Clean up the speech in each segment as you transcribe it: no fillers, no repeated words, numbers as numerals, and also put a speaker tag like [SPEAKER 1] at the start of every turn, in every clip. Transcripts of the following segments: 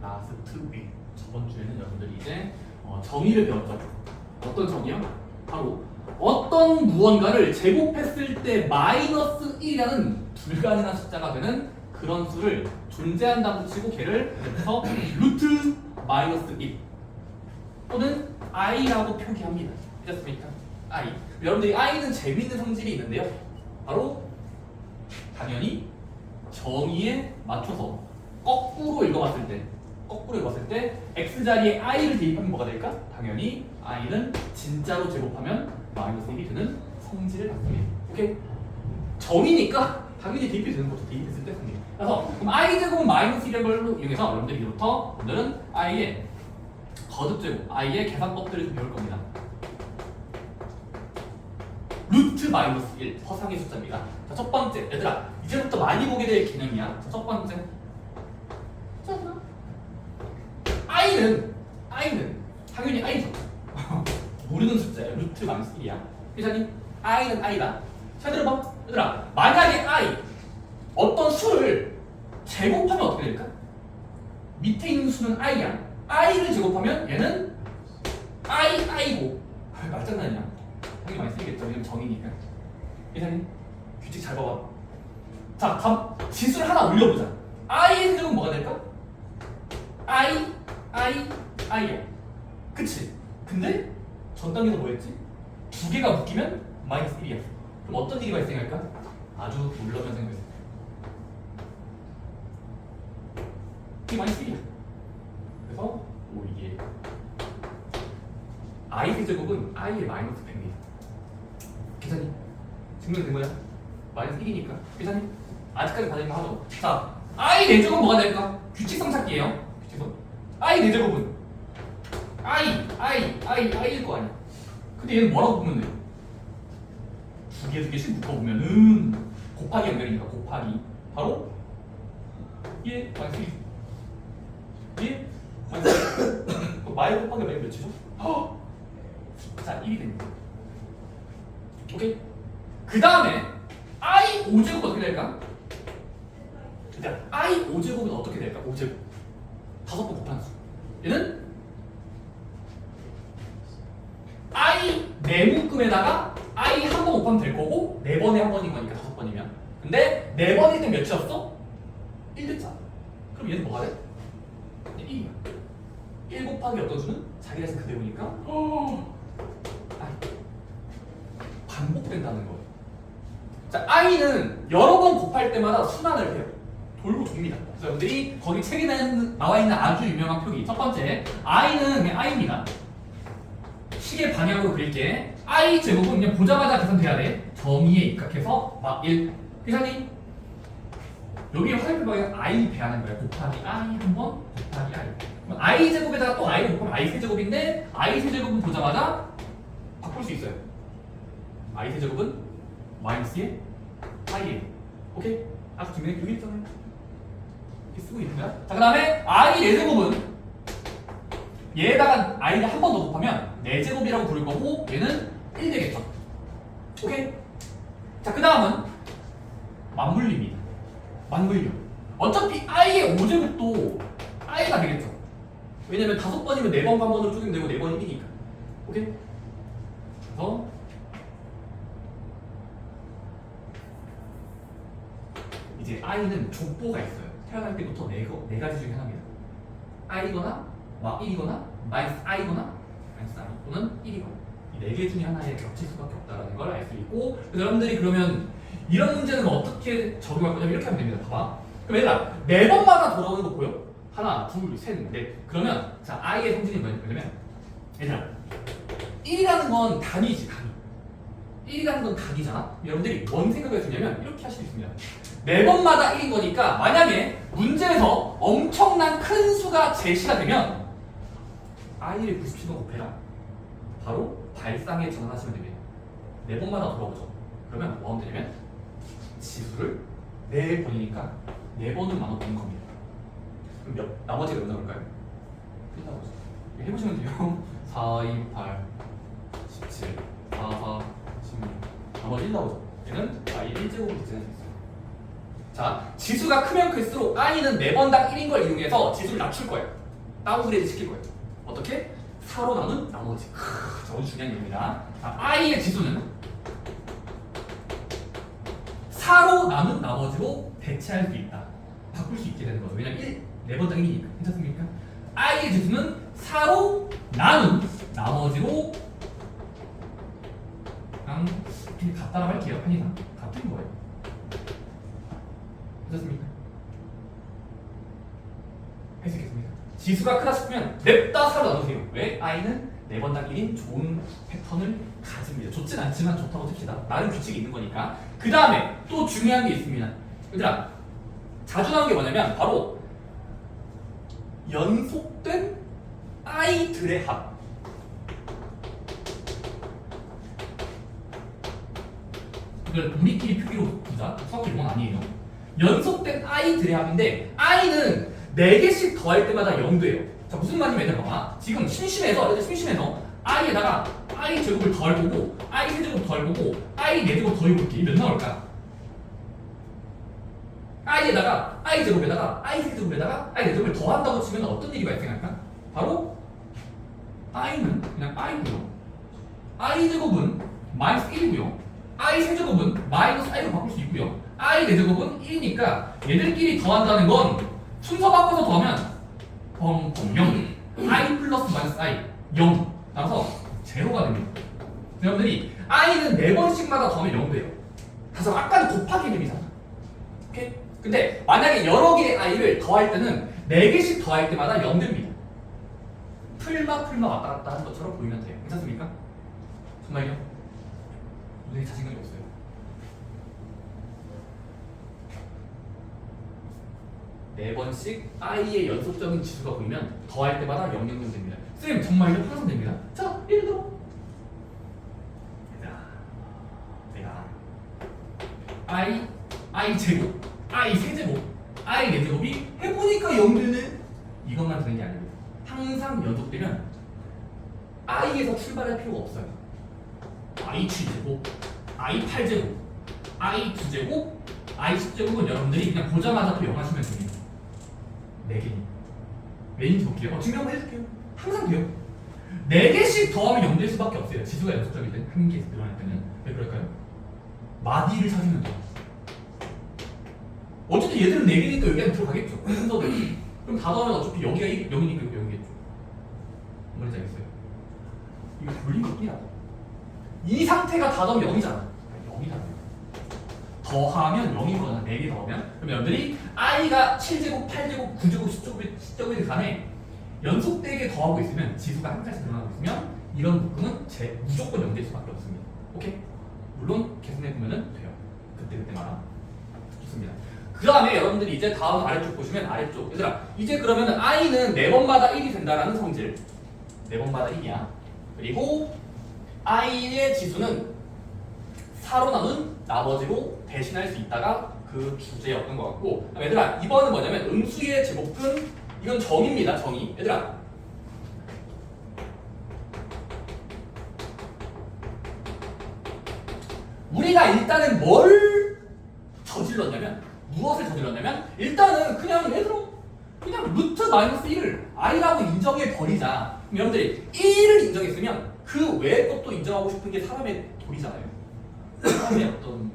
[SPEAKER 1] last week. 저번 주에는 여러분들이 이제 정의를 배웠죠. 어떤 정의요? 바로 어떤 무언가를 제곱했을 때 마이너스 1이라는 불가능한 숫자가 되는 그런 수를 존재한다고 치고 걔를 그래서 루트 마이너스 1 또는 i라고 표기합니다. 되셨습니까? i. 여러분들이 i는 재미있는 성질이 있는데요. 바로 당연히 정의에 맞춰서 거꾸로 읽어봤을 때 x 자리에 i를 대입하면 뭐가 될까? 당연히 i는 진짜로 제곱하면 마이너스 1이 되는 성질을 갖습니다. 오케이? 정의니까 당연히 대입이 되는 거죠. 대입했을 때 성질. 그래서 그럼 i 제곱은 마이너스 1이라는 걸로 이용해서 여러분들이 이로부터 오늘은 i의 거듭제곱, i의 계산법들을 좀 배울 겁니다. 루트 마이너스 1 허상의 숫자입니다. 자, 첫 번째, 얘들아 이제부터 많이 보게 될 개념이야. 자, 첫 번째, i는 당연히 i죠. 모르는 숫자예요. 루트 마이너스 1이야. 회장님, i는 i다. 자, 들어봐. 얘들아, 만약에 i 어떤 수를 제곱하면 어떻게 될까? 밑에 있는 수는 i야. i를 제곱하면 얘는 i고. 말장난이야. 당연히 많이 쓰겠죠. 왜냐면 정의니까. 회장님, 규칙 잘 봐봐. 자, 지수를 하나 올려보자. i의 세제곱은 뭐가 될까? i야. 그치? 근데 전 단계에서 뭐였지? 두 개가 묶이면 마이너스 1이야. 그럼 어떤 일이 발생할까? 아주 놀라운 현상이 발생해. 이게 마이너스 1이야. 그래서 이게 i 세제곱은 i의 마이너스 100입니다. 계산이 증명된 거야? 마이너스 1이니까. 계산이 아직까지 받은 거 하죠. 자, i 4제곱은 뭐가 될까? 규칙성 찾기예요. 규칙성. i 4제곱은 i일 거 아니야. 근데 얘는 뭐라고 보면 돼? 두 개씩 묶어보면은 곱하기 연결이니까 곱하기 바로 얘 마이너스 1. 얘 마이너스 1. 마이 곱하기 마이 몇이죠? 자, 1이 됩니다. 오케이? 그 다음에 i 5제곱 어떻게 될까? 자, i 5제곱은 어떻게 될까? 5제곱 5번 곱한 수. 얘는 i 4묶음에다가 i 한 번 곱하면 될 거고 4번에 한 번인 거니까 5번이면. 근데 4번일 때 몇이었어? 1 됐잖아. 그럼 얘는 뭐가 돼? 1이야. 1 곱하기 어떤 수는 자기 자신 그대로니까 반복된다는 거예요. 자, i는 여러 번 곱할 때마다 순환을 해요. 돌고 돕니다. 그래서 여러분들이 거기 책에 나와 있는 아주 유명한 표기 첫 번째, i는 그냥 i입니다. 시계 방향으로 그릴게. i 제곱은 그냥 보자마자 계산돼야 돼. 정의에 입각해서 막 1. 회장님, 여기 화살표 방향 i 배하는 거야. 곱하기 i 한 번, 곱하기 i. 그럼 i 제곱에다가 또 i를 곱하면 i 세제곱인데 i 세제곱은 보자마자 바꿀 수 있어요. i 세제곱은 마이너스의 i예요. 오케이? 아까 증명해 여기 있잖아요. 이렇게 쓰고 있는 거야. 자, 그 다음에 i 4제곱은 얘에다가 i를 한 번 더 곱하면 4제곱이라고 부를 거고 얘는 1 되겠죠. 오케이? 자, 그 다음은 맞물림입니다. 맞물림. 어차피 i의 5제곱도 i가 되겠죠. 왜냐면 5번이면 4번 반번으로 쪼개면 되고 4번이 1이니까. 오케이? 그래서 이제 i는 족보가 있어요. 태어날 때부터 네 가지 중에 하나입니다. i거나 1이거나 마이너스 i거나 마이너스 i 또는 1이거나 이 4개 중에 하나에 겹칠 수밖에 없다는 걸 알 수 있고, 그래서 여러분들이 그러면 이런 문제는 어떻게 적용할 거냐면 이렇게 하면 됩니다. 봐봐. 그럼 얘들아 4번마다 돌아오는 거 보여? 하나, 둘, 셋, 넷. 그러면 자, i의 성질이 뭐냐면 얘들아 1이라는 건 단위지, 단위. 1이라는 건 단위잖아. 여러분들이 뭔 생각을 했냐면 이렇게 하실 수 있습니다. 4번마다 1인 거니까 만약에 문제에서 엄청난 큰 수가 제시가 되면 i를 97번 곱해라. 바로 발상에 전환하시면 됩니다. 4번마다 돌아오죠. 그러면 뭐 하면 되냐면 지수를 4번이니까 4번을 나눠보는 겁니다. 그럼 나머지가 몇 나올까요? 1 나오죠. 해보시면 돼요. 4, 2, 8, 17, 4, 4, 16. 나머지 1 나오죠. 얘는 i 1제곱을 계산할 수 있어요. 자, 지수가 크면 클수록 i는 매번당 1인 걸 이용해서 지수를 낮출 거예요. 다운그레이드 시킬 거예요. 어떻게? 4로 나눈 나머지. 저건 중요한 얘기입니다. 자, i의 지수는 4로 나눈 나머지로 대체할 수 있다. 바꿀 수 있게 되는 거죠. 왜냐면 4번당 1이니까. 괜찮습니까? i의 지수는 4로 나눈 나머지로 그냥 같다라고 할게요. 편의상 같은 거예요. 괜찮습니까? 할 수 있겠습니까? 지수가 크다 싶으면 냅다 4로 나누세요. 왜? i는 4번당 1인 좋은 패턴을 가집니다. 좋진 않지만 좋다고 칩시다. 나름 규칙이 있는 거니까. 그 다음에 또 중요한 게 있습니다. 얘들아, 자주 나오는 게 뭐냐면 바로 연속된 i들의 합. 이걸 우리끼리 표기로 두자. 수학 이건 아니에요. 연속된 i들의 합인데 i는 4개씩 더할 때마다 0돼요. 자, 무슨 말이냐면 얘들아 봐봐. 지금 심심해서 i에다가 i 제곱을 더할 거고 i 세제곱 더할 거고 i 4제곱 더해볼게. 몇 나올까? i에다가 i 제곱에다가 i 세제곱에다가 i 4제곱을 더한다고 치면 어떤 일이 발생할까? 바로 i는 그냥 i고요. i 제곱은 마이너스 1이고요. i 세제곱은 마이너스 i로 바꿀 수 있고요. i 4제곱은 1이니까 얘들끼리 더한다는 건 순서 바꿔서 더하면 뻥뻥 0. i 플러스 마이너스 i 0. 따라서 제로가 됩니다. 여러분들이 i는 4번씩마다 더하면 0 돼요. 그래서 아까는 곱하기 개념이잖아. 오케이? 근데 만약에 여러 개의 i를 더할 때는 4개씩 더할 때마다 0 됩니다. 풀마 왔다 갔다 하는 것처럼 보이면 돼요. 괜찮습니까? 정말요? 눈에 자신감이 없어요. 네 번씩 i의 연속적인 지수가 보이면 더할 때마다 0 됩니다. 쌤 정말요? 항상 됩니다. 자, 예를 들어 내가 i 제곱, i 세제곱, i 4제곱이 해보니까 0 되네. 이것만 되는 게 아니고 항상 연속되면 i에서 출발할 필요가 없어요. i 7제곱, i 8제곱, i 2제곱, i 10제곱은 여러분들이 그냥 보자마자 또 0 하시면 됩니다. 4개니 왠지 볼게요. 증명 한번 해줄게요. 항상 돼요. 4개씩 더하면 0 될 수밖에 없어요. 지수가 연속적일 때는 한 개에서 늘어날 때는. 왜 그럴까요? 마디를 찾으면 돼요. 어쨌든 얘들은 4개니까 여기 안에 들어가겠죠. 순서대로. 그럼 다 더하면 어차피 여기가 0이니까 여기겠죠. 뭔지 알겠어요? 이거 돌린 것뿐이야. 이 상태가 다 더하면 0이잖아. 0이잖아요. 더하면 0인 거잖아. 4개 더하면. 그럼 여러분들이 i가 7제곱, 8제곱, 9제곱, 10제곱이든 간에 연속되게 더하고 있으면 지수가 한 가지 늘어나고 있으면 이런 묶음은 무조건 0 될 수밖에 없습니다. 오케이? 물론 계산해 보면은 돼요. 그때마다. 좋습니다. 그 다음에 여러분들이 이제 다음 아래쪽 보시면 아래쪽 얘들아 이제 그러면은 i는 4번마다 1이 된다라는 성질 4번마다 1이야. 그리고 i의 지수는 4로 나눈 나머지로 대신할 수 있다가 그 주제였던 것 같고 얘들아 이번은 뭐냐면 음수의 제곱근 이건 정의입니다. 정의. 얘들아 우리가 일단은 뭘 저질렀냐면 무엇을 저질렀냐면 일단은 그냥 얘들아 그냥 루트 마이너스 1을 i라고 인정해 버리자. 그럼 여러분들이 1을 인정했으면 그 외의 것도 인정하고 싶은 게 사람의 도리잖아요. 사람의 어떤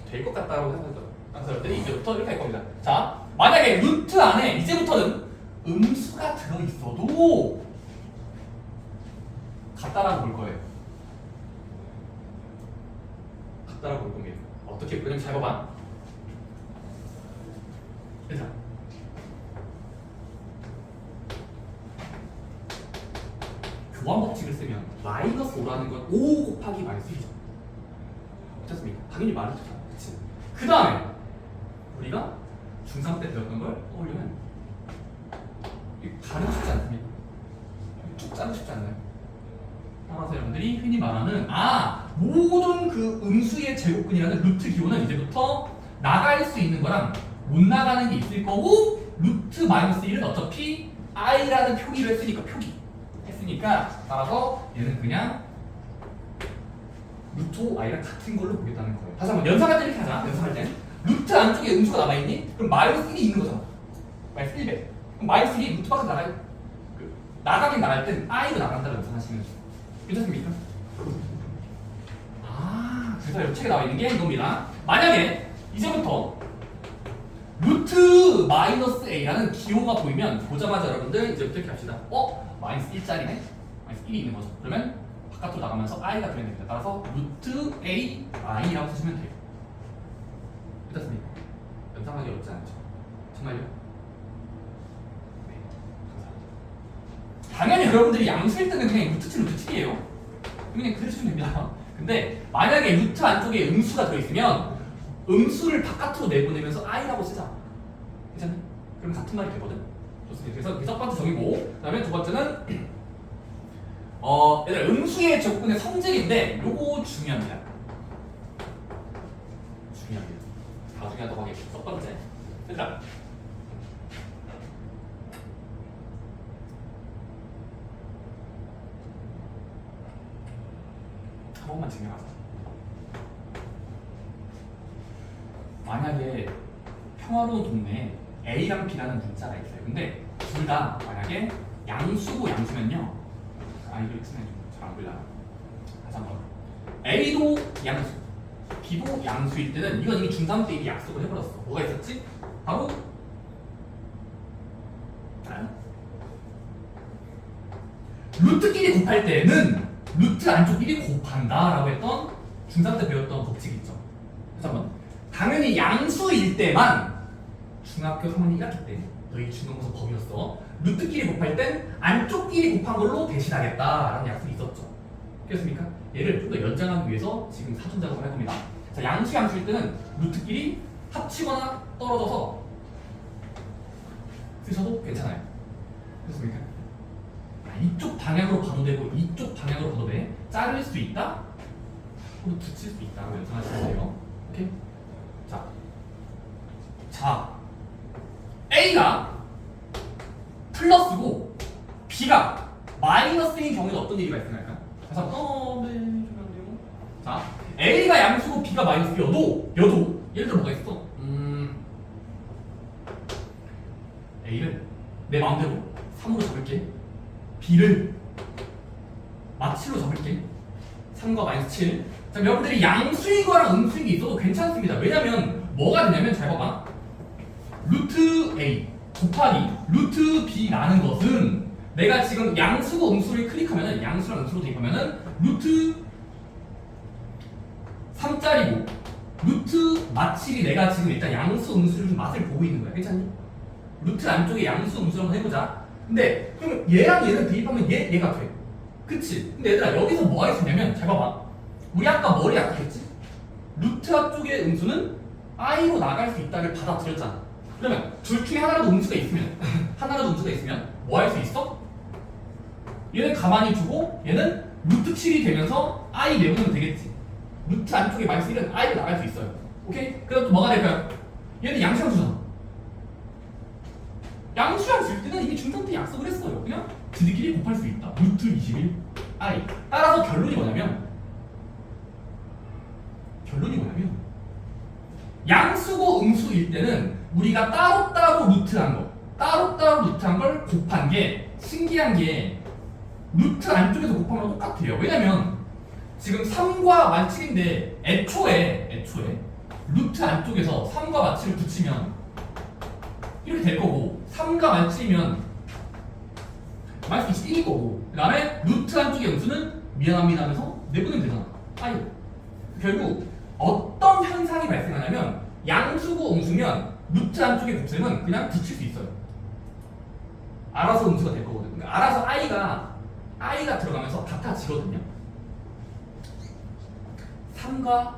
[SPEAKER 1] 될 것 같다고 생각하죠. 그래서 여러분들이 이제부터 이렇게 할 겁니다. 자, 만약에 루트 안에 이제부터는 음수가 들어있어도 같다라고 볼 거예요. 같다라고 볼 겁니다. 어떻게 그냥 잘 봐봐. 일단 교환 법칙을 쓰면 마이너스 5라는 건 5 곱하기 마이너스 1이죠. 어떻습니까? 당연히 마이너스 5잖아. 그치? 그 다음에 우리가 중3 때 배웠던 걸 떠올리면 가르고 싶지 않습니까? 쭉 짜고 싶지 않나요? 따라서 여러분들이 흔히 말하는 모든 그 음수의 제곱근이라는 루트 기호는 이제부터 나갈 수 있는 거랑 못 나가는 게 있을 거고 루트 마이너스 1은 어차피 i라는 표기를 했으니까 따라서 얘는 그냥 루트 i랑 같은 걸로 보겠다는 거예요. 다시 한번 연산할 때 이렇게 하자. 연산할 때 루트 안쪽에 음수가 남아있니? 그럼 마이너스 1이 있는 거잖아. 마이너스 1배. 그럼 마이너스 1이 루트 밖으로 나가요. 나가긴 나갈 땐 i로 나간다고 연상하시면 괜찮습니까? 아, 그래서 이 책에 나와 있는 게 이겁니다. 만약에 이제부터 루트 마이너스 a라는 기호가 보이면 보자마자 여러분들 이제부터 이렇게 합시다. 마이너스 1짜리네? 마이너스 1이 있는 거죠. 그러면 바깥으로 나가면서 i가 되면 됩니다. 따라서 루트 a i라고 쓰시면 돼요. 괜찮습니까? 연상하기 어렵지 않죠? 정말요? 네, 감사합니다. 당연히 여러분들이 양수일 때는 그냥 루트 7, 루트 7이에요. 그냥 그대로 쓰시면 됩니다. 근데 만약에 루트 안쪽에 음수가 들어있으면 음수를 바깥으로 내보내면서 i라고 쓰자. 괜찮니? 그럼 같은 말이 되거든? 좋습니다. 그래서 첫 번째 정의고, 그 다음에 두 번째는 얘들아, 음수의 적분의 성질인데 요거 중요합니다. 중요합니다. 다 중요하다고 하겠죠. 첫 번째. 얘들아, 한 번만 증명하자. 만약에 평화로운 동네에 A랑 B라는 문자가 있어요. 근데 둘 다 만약에 양수고 양수면요. 이거 쓰면 잘 안 보이려나? 다시 한번. A도 양수, B도 양수일 때는 이건 이미 중3 때 이미 약속을 해버렸어. 뭐가 있었지? 바로 루트끼리 곱할 때는 루트 안쪽끼리 곱한다 라고 했던 중3 때 배웠던 법칙이 있죠. 그래서 한번 당연히 양수일 때만 중학교 3학년 1학기 때 너희 중간고사 법이었어. 루트끼리 곱할 땐 안쪽끼리 곱한 걸로 대신하겠다라는 약속이 있었죠. 그렇습니까? 얘를 좀 더 연장하기 위해서 지금 사전 작업을 할 겁니다. 자, 양수일 때는 루트끼리 합치거나 떨어져서 쓰셔도 괜찮아요. 그렇습니까? 이쪽 방향으로 봐도 되고 이쪽 방향으로 봐도 돼. 자를 수 있다? 혹은 붙일 수 있다. 연상하시면 돼요. 오케이? 자, A가 플러스고 B가 마이너스인 경우에는 어떤 일이 발생할까? 그래서 네, 잠깐만요. 자, A가 양수고 B가 마이너스여도 예를 들어 뭐가 있어? A를 내 마음대로 3으로 잡을게. B를 마칠로 잡을게. 3과 마이너스 7. 자, 여러분들이 양수인 거랑 음수인 게 있어도 괜찮습니다. 왜냐면 뭐가 되냐면 잘 봐봐. 루트 A 곱하기 루트 B라는 것은 내가 지금 양수고 음수를 클릭하면은 양수랑 음수로 대입하면은 루트 3짜리고 루트 마칠이 내가 지금 일단 양수 음수를 좀 맛을 보고 있는 거야. 괜찮니? 루트 안쪽에 양수 음수를 한번 해보자. 근데 그럼 얘랑 얘를 대입하면 얘가 돼. 그치? 근데 얘들아 여기서 뭐가 있었냐면 잘 봐봐. 우리 아까 머리 약했지? 루트 앞쪽의 음수는 i로 나갈 수 있다를 받아들였잖아. 그러면 둘 중에 하나라도 음수가 있으면 뭐 할 수 있어? 얘는 가만히 두고 얘는 루트 7이 되면서 i 내보내면 되겠지. 루트 안쪽에 마이너스 1은 i로 나갈 수 있어요. 오케이? 그럼 또 뭐가 될까요? 얘는 양수양수잖아. 양수양수일 때는 이미 중3 때 약속을 했어요. 그냥 지들끼리 곱할 수 있다. 루트 21 i. 따라서 결론이 뭐냐면 양수고 음수일 때는 우리가 따로따로 루트한 걸 곱한 게 신기한 게 루트 안쪽에서 곱한 거랑 똑같아요. 왜냐면 지금 3과 만7인데 애초에 루트 안쪽에서 3과 만7을 붙이면 이렇게 될 거고 3과 만7이면 마이너스 21일 거고 그 다음에 루트 안쪽의 음수는 미안합니다 하면서 내보내면 되잖아. 아니 결국 어떤 현상이 발생하냐면 양수고 음수면 루트 안쪽의 곱셈은 그냥 붙일 수 있어요. 알아서 음수가 될 거거든. 그러니까 알아서 i가 들어가면서 같아지거든요. 3과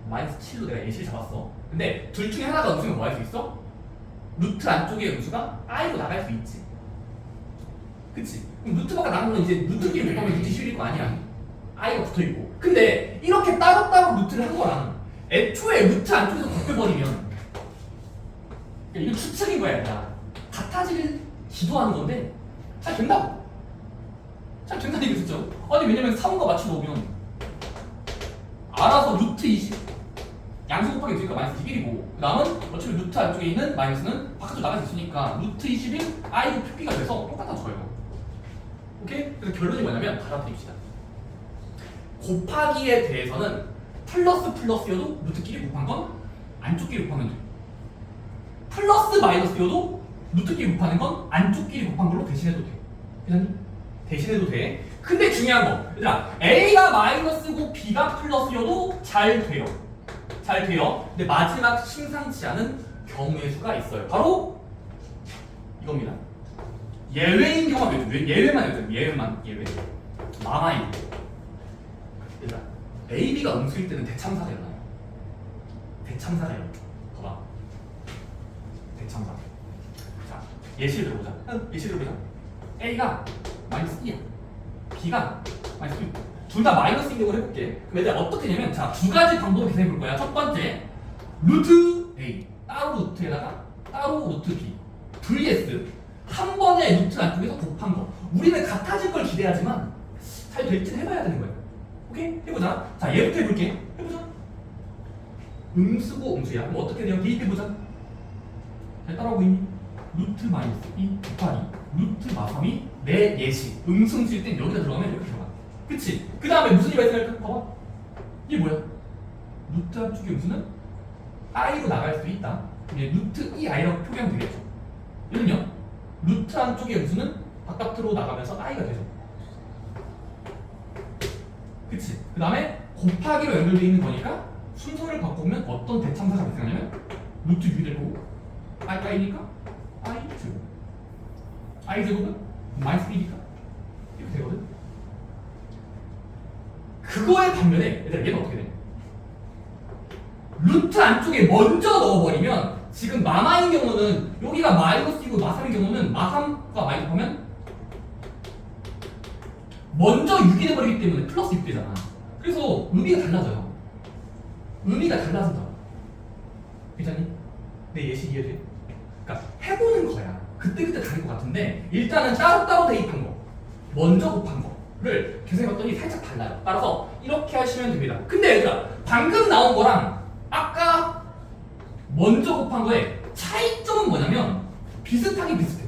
[SPEAKER 1] 마이너스 7로 내가 예시를 잡았어. 근데 둘 중에 하나가 음수면 뭐 할 수 있어? 루트 안쪽의 음수가 i로 나갈 수 있지. 그치? 그럼 루트 밖에 나가면 이제 루트끼리 곱하면 루트 11일 거 아니야. i가 붙어있고. 근데 이렇게 따로따로 루트를 한 거랑 애초에 루트 안쪽에서 곱해버리면 이건 추측인 거야. 얘들아. 같아지길 기도하는 건데 잘 된다고. 잘 된다는 얘기 듣죠? 아니 왜냐면 3과 맞춰 놓으면 알아서 루트 20 양수 곱하기 있으니까 마이너스 21이고 그 다음은 어차피 루트 안쪽에 있는 마이너스는 바깥으로 나갈 수 있으니까 루트 21 i로 표기가 돼서 똑같아져요. 오케이? 그래서 결론이 뭐냐면 받아들입시다. 곱하기에 대해서는 플러스여도 루트끼리 곱한 건 안쪽끼리 곱하면 돼. 플러스 마이너스여도 루트끼리 곱하는 건 안쪽끼리 곱한 걸로 대신해도 돼. 괜찮니? 대신해도 돼. 근데 중요한 거, 얘들아, A가 마이너스고 B가 플러스여도 잘 돼요. 잘 돼요. 근데 마지막 심상치 않은 경우의 수가 있어요. 바로 이겁니다. 예외인 경우가 몇 개? 예외만 예외. 마마인. 얘들아, A, B가 음수일 때는 대참사가 일어나요. 대참사가 일어나. 봐봐. 대참사. 자, 예시를 들어보자. A가 마이너스 2야. B가 마이너스 2. 둘 다 마이너스인 경우를 해볼게. 그럼 얘들 어떻게 되냐면, 자, 두 가지 방법을 계산해 볼 거야. 첫 번째, 루트 A 따로 루트에다가 따로 루트 B vs 한 번에 루트 안쪽에서 곱한 거. 우리는 같아질 걸 기대하지만 잘 될지는 해봐야 되는 거야. 오케이? 해보자. 자, 얘부터 해볼게. 해보자. 음수고 음수야. 그럼 어떻게 돼요? 대입해보자. 잘 따라오고 있니? 루트 마이너스 2 곱하기 루트 마삼이 내 예시. 음수일 땐 여기다 들어가면 이렇게 들어가. 그치? 그 다음에 무슨 일이 발생할까? 봐봐. 이게 뭐야? 루트 한쪽의 음수는 i로 나갈 수 있다. 이게 루트 2i라고 표기하면 되겠죠. 얘는요? 루트 한쪽의 음수는 바깥으로 나가면서 i가 되죠. 그치? 그 다음에 곱하기로 연결되어 있는 거니까 순서를 바꾸면 어떤 대참사가 발생하냐면 루트 6이 될 거고 i가 i니까 i 제곱 i 제곱은 마이너스 1이니까 이렇게 되거든. 그거의 반면에 얘들아 얘는 어떻게 돼? 루트 안쪽에 먼저 넣어버리면 지금 마마인 경우는 여기가 마이너스이고 마삼인 경우는 마삼과 마이너스 하면 먼저 6이 돼버리기 때문에 플러스 6 되잖아. 그래서 의미가 달라져요. 의미가 달라진다. 괜찮니? 내 예시 이해돼? 그러니까 해보는 거야. 그때그때 다를 것 같은데 일단은 따로따로 대입한 거 먼저 곱한 거를 계산해봤더니 살짝 달라요. 따라서 이렇게 하시면 됩니다. 근데 얘들아 방금 나온 거랑 아까 먼저 곱한 거의 차이점은 뭐냐면 비슷하게 비슷해.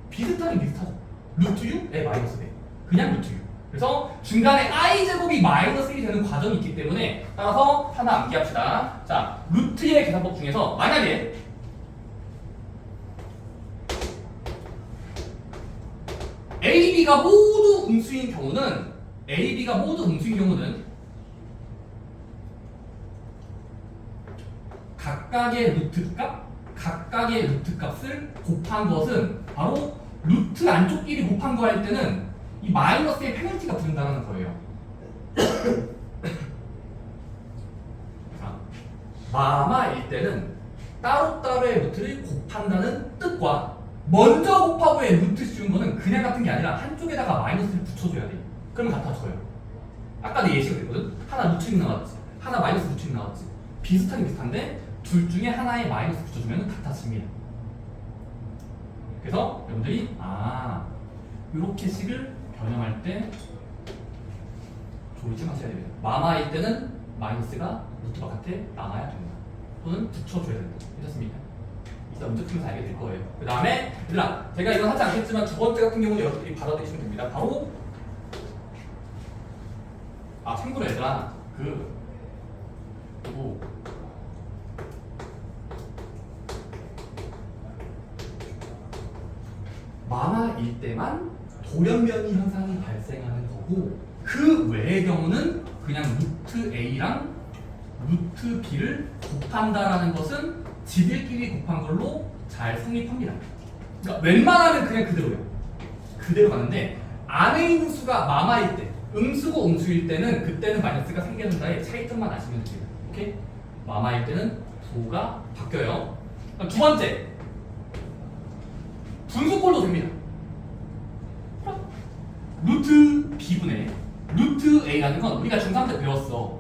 [SPEAKER 1] 비슷하게 비슷하죠. 루트 6에 마이너스 100 그냥 루트 6. 그래서 중간에 i제곱이 마이너스 1이 되는 과정이 있기 때문에 따라서 하나 암기합시다. 자, 루트의 계산법 중에서 만약에 A, B가 모두 음수인 경우는 각각의 루트 값을 곱한 것은 바로 루트 안쪽끼리 곱한 거 할 때는 이 마이너스의 페널티가 붙는다는 거예요. 자, 마마일 때는 따로따로의 루트를 곱한다는 뜻과 먼저 곱하고의 루트 씌운 거는 그냥 같은 게 아니라 한쪽에다가 마이너스를 붙여줘야 돼. 그러면 같아져요. 아까 내 예시가 됐거든? 하나 루트 6 나왔지, 하나 마이너스 루트 6 나왔지. 비슷한데 둘 중에 하나에 마이너스 붙여주면 같아집니다. 그래서 여러분들이 이렇게 식을 변형할 때 조심하셔야 됩니다. 마마일 때는 마이너스가 루트 바깥에 나가야 됩니다. 또는 붙여줘야 됩니다. 괜찮습니까? 이따 문제 풀면서 알게 될 거예요. 그 다음에 얘들아 제가 이건 하지 않겠지만 두 번째 같은 경우는 여러분들이 받아들이시면 됩니다. 바로 참고로 얘들아 그리고 마마일 때만 돌연변이 현상이 발생하는 거고 그 외의 경우는 그냥 루트 A랑 루트 B를 곱한다라는 것은 지들끼리 곱한 걸로 잘 성립합니다. 그러니까 웬만하면 그냥 그대로예요. 그대로 가는데 안에 있는 수가 마마일 때 음수고 음수일 때는 그때는 마이너스가 생겨난다의 차이점만 아시면 됩니다. 오케이? 마마일 때는 도가 바뀌어요. 두 번째 분수꼴도 됩니다. 루트 B분의 루트 A라는 건 우리가 중3 때 배웠어.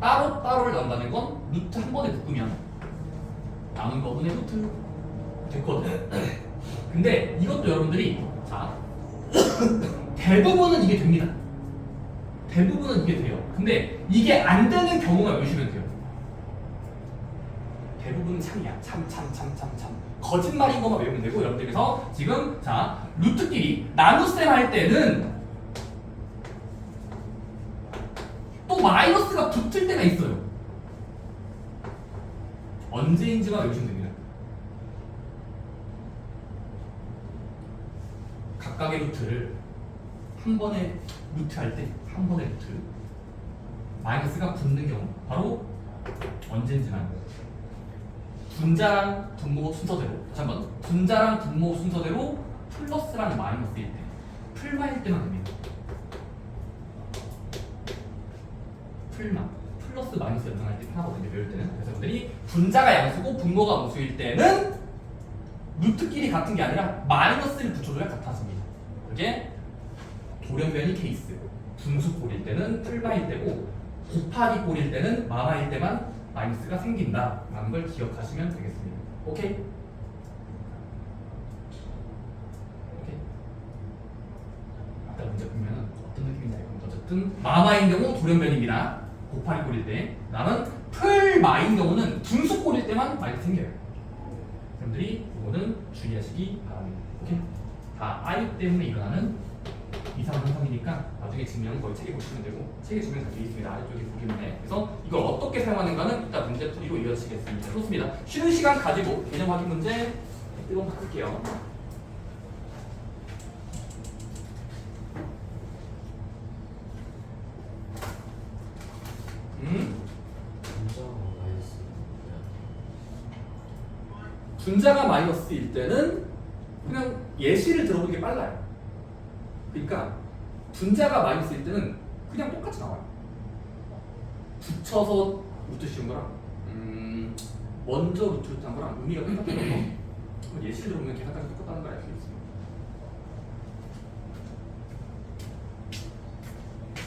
[SPEAKER 1] 따로따로를 나온다는 건 루트 한 번에 묶으면 남은 거분의 루트 됐거든. 근데 이것도 여러분들이 자 대부분은 이게 됩니다. 대부분은 이게 돼요. 근데 이게 안 되는 경우만 외우시면 돼요. 대부분은 참이야. 참. 거짓말인 것만 외우면 되고, 여러분들께서 지금 자 루트끼리 나눗셈 할 때는 또 마이너스가 붙을 때가 있어요. 언제인지만 외우시면 됩니다. 각각의 루트를 한 번에 루트 할 때 한 번에 루트 마이너스가 붙는 경우 바로 언제인지만 분자랑 분모 순서대로 다시 한번 분자랑 분모 순서대로 플러스랑 마이너스일 때 풀마일 때만 됩니다. 풀마 플러스 마이너스 연산할 때 편하거든요. 외울 때는. 그래서 여러분들이 분자가 양수고 분모가 무수일 때는 루트끼리 같은 게 아니라 마이너스를 붙여줘야 같아집니다. 그게 돌연변이 케이스. 분수 꼴일 때는 풀마일 때고 곱하기 꼴일 때는 마마일 때만 마이너스가 생긴다 라는 걸 기억하시면 되겠습니다. 오케이? 오케이? 아까 문제 보면 어떤 느낌인지 알고 어쨌든 마마인 경우 돌연변입니다. 곱하기 꼴일 때 나는 풀마인 경우는 분수 꼴일 때만 마이너스 생겨요. 여러분들이 이거는 주의하시기 바랍니다. 오케이? 다 I 때문에 일어나는 이상 현상이니까 나중에 증명 거의 책에 보시면 되고 책에 증명 잘 되어 있습니다. 아래쪽에 보기문에. 그래서 이걸 어떻게 사용하는가는 이따 문제 풀이로 이어지겠습니다. 좋습니다. 쉬는 시간 가지고 개념 확인 문제 뜨거운 바꿀게요. 분자가 마이너스일 때는 그냥 예시를 들어보는 게 빨라요. 그러니까 분자가 마이너스일 때는 그냥 똑같이 나와요. 붙여서 루트 씌운 거랑 먼저 루트 한 거랑 의미가 똑같은 거. 예시를 들어보면 계산까지 똑같다는 거